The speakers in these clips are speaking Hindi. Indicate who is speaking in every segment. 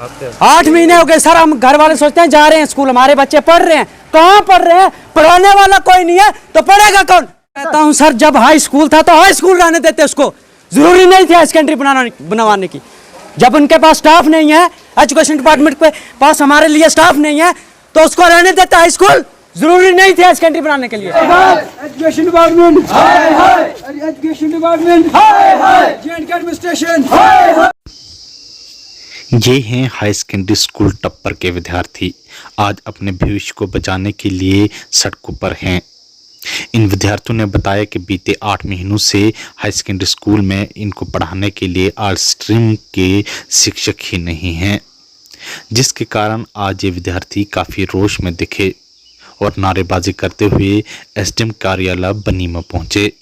Speaker 1: 8 महीने हो गए सर, हम घर वाले सोचते हैं जा रहे हैं स्कूल, हमारे बच्चे पढ़ रहे हैं, कहाँ पढ़ रहे हैं? पढ़ाने वाला कोई नहीं है तो पढ़ेगा कौन? कहता हूँ सर, जब हाई स्कूल था तो हाई स्कूल रहने देते उसको, जरूरी नहीं थी हाई सेकेंडरी बनवाने की। जब उनके पास स्टाफ नहीं है, एजुकेशन डिपार्टमेंट के पास हमारे लिए स्टाफ नहीं है, तो उसको रहने देते हाई स्कूल, जरूरी नहीं थी हाई सेकेंडरी बनाने के लिए।
Speaker 2: Education department, education department, J&K administration.
Speaker 3: ये हैं हाई सेकेंडरी स्कूल टप्पर के विद्यार्थी, आज अपने भविष्य को बचाने के लिए सड़कों पर हैं। इन विद्यार्थियों ने बताया कि बीते 8 महीनों से हाई सेकेंडरी स्कूल में इनको पढ़ाने के लिए आर्ट स्ट्रीम के शिक्षक ही नहीं हैं, जिसके कारण आज ये विद्यार्थी काफ़ी रोष में दिखे और नारेबाजी करते हुए एसडीएम कार्यालय बनी में पहुंचे।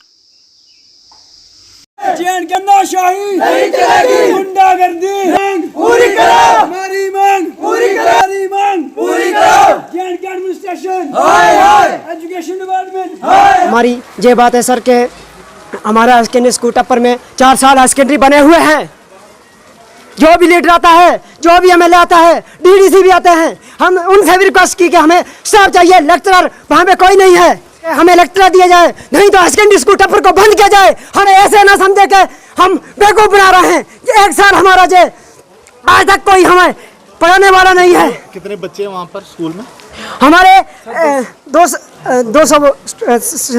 Speaker 2: जेएंडके नौशाही नहीं चलेगी, गुंडागर्दी मांग पूरी करो, हमारी मांग पूरी करो, हमारी मांग पूरी करो। जेएंडके एडमिनिस्ट्रेशन, हाय हाय, एजुकेशन डिपार्टमेंट, हाय।
Speaker 4: हमारी ये बात है सर के हमारा हाई सेकेंडरी स्कूल टप्पर में 4 साल हाई सेकेंडरी बने हुए हैं। जो भी लीडर आता है, जो भी एमएलए आता है, डीडीसी भी आते हैं, हम उनसे भी रिक्वेस्ट की कि हमें स्टाफ चाहिए, लेक्चरर वहाँ पे कोई नहीं है, हमें लेक्चरर दिया जाए, नहीं तो हाई सेकेंडरी स्कूल टप्पर को बंद किया जाए। हमें ऐसे ना समझे कि हम बेवकूफ बना रहे हैं। 1 साल हमारा जे आज तक कोई हमें पढ़ाने वाला नहीं है।
Speaker 5: कितने बच्चे हैं वहाँ पर स्कूल में?
Speaker 4: हमारे 200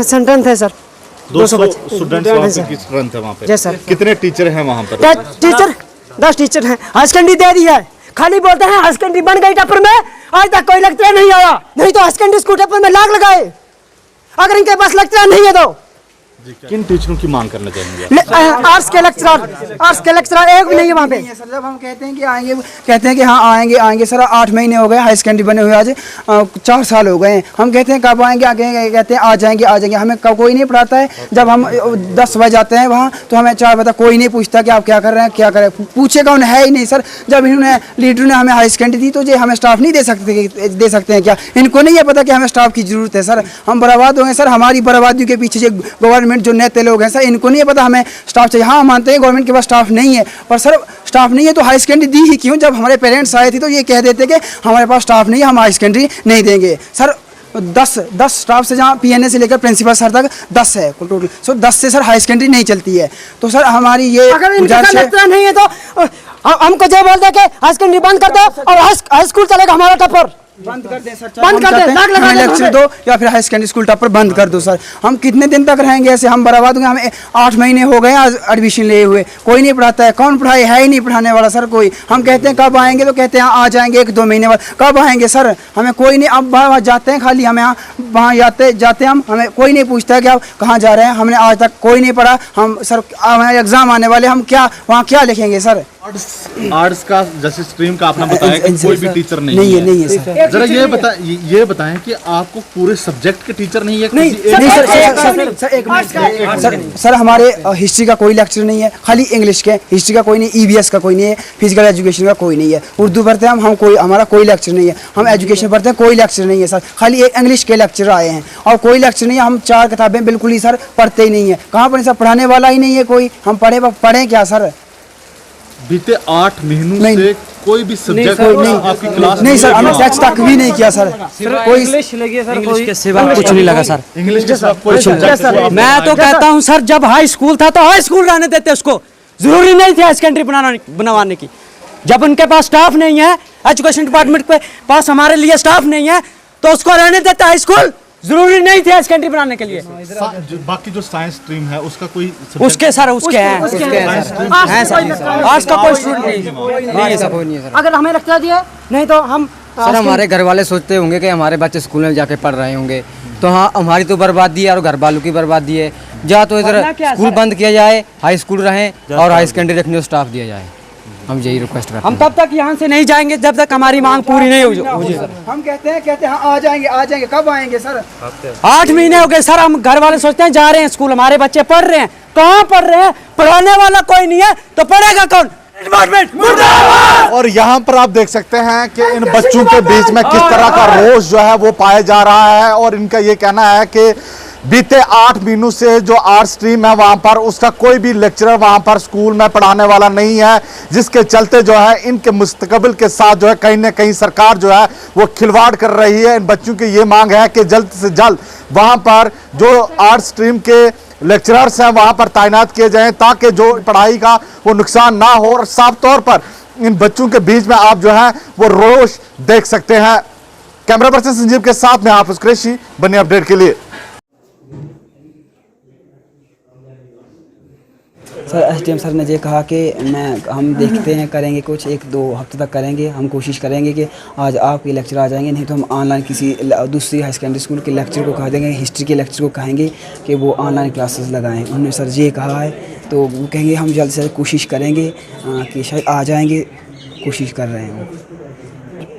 Speaker 4: स्टूडेंट है सर।
Speaker 5: 200 स्टूडेंट्स वहाँ पे।
Speaker 4: जी सर।
Speaker 5: कितने टीचर हैं वहाँ पर?
Speaker 4: टीचर 10 टीचर हैं। हाई सेकेंडरी दे दी है, खाली बोलते हैं हाई सेकेंडरी बन गई टप्पर में, आज तक कोई लेक्चरर नहीं आया। नहीं तो हाई सेकेंडरी स्कूल टप्पर में लाग लगाए, अगर इनके पास लेक्चरर नहीं है तो।
Speaker 5: किन टीचरों की मांग करना चाहेंगे?
Speaker 4: आर्ट्स के लेक्चरर एक भी नहीं है वहाँ पे।
Speaker 2: सर जब हम कहते हैं कि आएंगे, कहते हैं कि हाँ आएंगे सर, 8 महीने हो गए हाई सेकेंडरी बने हुए, आज 4 साल हो गए हैं। हम कहते हैं कब आएंगे, आगे कहते हैं आ जाएंगे, हमें कोई नहीं पढ़ाता है। जब हम 10 बजे जाते हैं वहाँ तो हमें 4 बजे कोई नहीं पूछता कि आप क्या कर रहे हैं, क्या करें, पूछेगा उन्हें है ही नहीं सर। जब इन्होंने लीडर ने हमें हाई सेकेंडरी दी तो ये हमें स्टाफ नहीं दे सकते हैं क्या? इनको नहीं है पता कि हमें स्टाफ की जरूरत है सर। हम बर्बाद हो गए सर, हमारी बर्बादी के पीछे जो गवर्नमेंट जो नेता लोग हैं सर, इनको नहीं पता हमें स्टाफ चाहिए। हाँ मानते हैं गवर्नमेंट के पास स्टाफ नहीं है, पर सर स्टाफ नहीं है तो हाई सेकेंडरी दी ही क्यों? जब हमारे पेरेंट्स आए थे तो ये कह देते कि हमारे पास स्टाफ नहीं है, हम हाई सेकेंडरी नहीं देंगे सर। 10 स्टाफ से, जहाँ पीएनए से लेकर प्रिंसिपल सर तक 10 है टोटल। सो 10 से सर हाई सेकेंडरी नहीं चलती है। तो सर हमारी ये
Speaker 4: अगर इनका लेक्चरर नहीं है तो हमको जो बोल दे के हाई सेकेंडरी बंद कर दो और हाई स्कूल चलेगा हमारा टप्पर।
Speaker 2: बंद कर दे सर,
Speaker 4: बंद कर दे,
Speaker 2: हमें लेक्चर दो या फिर हाई सेकेंडरी स्कूल टप्पर बंद कर दो सर। हम कितने दिन तक रहेंगे ऐसे? हम बर्बाद होंगे। हमें 8 महीने हो गए आज एडमिशन लिए हुए, कोई नहीं पढ़ाता है। कौन पढ़ाए? है ही नहीं पढ़ाने वाला सर कोई। हम कहते हैं कब आएंगे तो कहते हैं आ जाएंगे 1-2 महीने बाद। कब आएंगे सर? हमें कोई नहीं। अब वहाँ जाते हैं खाली, हमें वहाँ जाते हम, हमें कोई नहीं पूछता है कि आप कहाँ जा रहे हैं। हमने आज तक कोई नहीं पढ़ा। हम सर हमारे एग्जाम आने वाले, हम क्या वहाँ क्या लिखेंगे सर?
Speaker 5: आर्ट्स का जैसे स्ट्रीम का आपने बताया कि कोई भी टीचर नहीं है
Speaker 2: सर।
Speaker 5: जरा ये बताएं कि आपको पूरे सब्जेक्ट के टीचर नहीं है?
Speaker 2: सर हमारे हिस्ट्री का कोई लेक्चर नहीं है, खाली इंग्लिश के। हिस्ट्री का कोई नहीं, ईवीएस का कोई नहीं है, फिजिकल एजुकेशन का कोई नहीं है, उर्दू पढ़ते हैं हम कोई, हमारा कोई लेक्चर नहीं है। हम एजुकेशन पढ़ते हैं, कोई लेक्चर नहीं है सर, खाली एक इंग्लिश के लेक्चर आए हैं और कोई लेक्चर नहीं है। हम 4 किताबें बिल्कुल ही सर पढ़ते ही नहीं है। कहाँ पढ़े सर? पढ़ाने वाला ही नहीं है कोई। हम पढ़ें क्या सर?
Speaker 5: बीते 8 महीनों से कोई भी सब्जेक्ट आपकी क्लास
Speaker 2: नहीं सर, हमें टेस्ट तक भी नहीं किया सर। कोई
Speaker 1: इंग्लिश लगी सर, इंग्लिश के सिवा कुछ नहीं लगा सर।
Speaker 5: इंग्लिश के साथ कुछ नहीं।
Speaker 1: मैं तो कहता हूँ सर, जब हाई स्कूल था तो हाई स्कूल रहने देते उसको, जरूरी नहीं थी हाई सेकेंडरी बनवाने की। जब उनके पास स्टाफ नहीं है, एजुकेशन डिपार्टमेंट के पास हमारे लिए स्टाफ नहीं है, तो उसको रहने देते हाई स्कूल, जरूरी नहीं थी हाई सेकेंडरी बनाने के लिए।
Speaker 5: बाकी जो साइंस स्ट्रीम है उसका कोई
Speaker 1: उसके सर उसके हैं आर्ट्स का कोई स्टूडेंट नहीं है सर।
Speaker 4: अगर हमें लगता दिया नहीं तो हम
Speaker 6: सर, हमारे घर वाले सोचते होंगे कि हमारे बच्चे स्कूल में जाके पढ़ रहे होंगे, तो हाँ हमारी तो बर्बादी है और घर वालों की बर्बादी है। या तो इधर स्कूल बंद किया जाए, हाई स्कूल रहें और हाई सेकेंडरी रखने स्टाफ दिया जाए। हम यही रिक्वेस्ट करते हैं।
Speaker 1: हम तब तक यहाँ से नहीं जाएंगे जब तक हमारी मांग पूरी नहीं होगी सर।
Speaker 2: हम कहते हैं हाँ आ जाएंगे। कब आएंगे सर?
Speaker 1: 8 महीने हो गए सर, हम घर वाले सोचते हैं जा रहे हैं स्कूल, हमारे बच्चे पढ़ रहे हैं, कहाँ पढ़ रहे हैं? पढ़ाने वाला कोई नहीं है तो पढ़ेगा कौन?
Speaker 5: और यहाँ पर आप देख सकते हैं कि इन बच्चों के बीच में किस तरह का रोष जो है वो पाया जा रहा है। और इनका ये कहना है कि बीते 8 महीनों से जो आर्ट स्ट्रीम है वहां पर उसका कोई भी लेक्चरर वहां पर स्कूल में पढ़ाने वाला नहीं है, जिसके चलते जो है इनके मुस्तकबिल के साथ जो है कहीं ना कहीं सरकार जो है वो खिलवाड़ कर रही है। इन बच्चों की ये मांग है कि जल्द से जल्द वहां पर जो आर्ट स्ट्रीम के लेक्चरर्स हैं वहां पर तैनात किए जाएं ताकि जो पढ़ाई का वो नुकसान ना हो। और साफ तौर पर इन बच्चों के बीच में आप जो है वो रोष देख सकते हैं। कैमरा पर्सन संजीव के साथ में हाफिज कुरैशी, बने अपडेट के लिए।
Speaker 2: सर एसडीएम सर ने ये कहा कि हम देखते हैं, करेंगे कुछ 1-2 हफ्ते तक करेंगे। हम कोशिश करेंगे कि आज आपके लेक्चर आ जाएंगे, नहीं तो हम ऑनलाइन किसी दूसरी हाई सेकेंडरी स्कूल के लेक्चर को कह देंगे, हिस्ट्री के लेक्चर को कहेंगे कि वो ऑनलाइन क्लासेस लगाएं। उन्होंने सर ये कहा है, तो वो कहेंगे हम जल्द से जल्द कोशिश करेंगे कि शायद आ जाएंगे, कोशिश कर रहे हैं।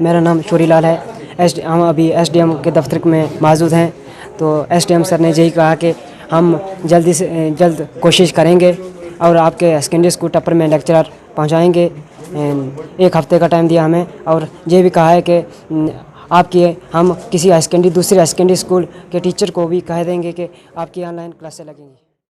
Speaker 4: मेरा नाम शोरीलाल है। हम अभी एसडीएम के दफ्तर में मौजूद हैं। तो एसडीएम सर ने यही कहा कि हम जल्दी से जल्द कोशिश करेंगे और आपके सेकेंडरी स्कूल टप्पर में लेक्चरर पहुंचाएंगे। 1 हफ्ते का टाइम दिया हमें, और ये भी कहा है कि हम किसी दूसरे हाई सेकेंडरी स्कूल के टीचर को भी कह देंगे कि आपकी ऑनलाइन क्लासें लगेंगी।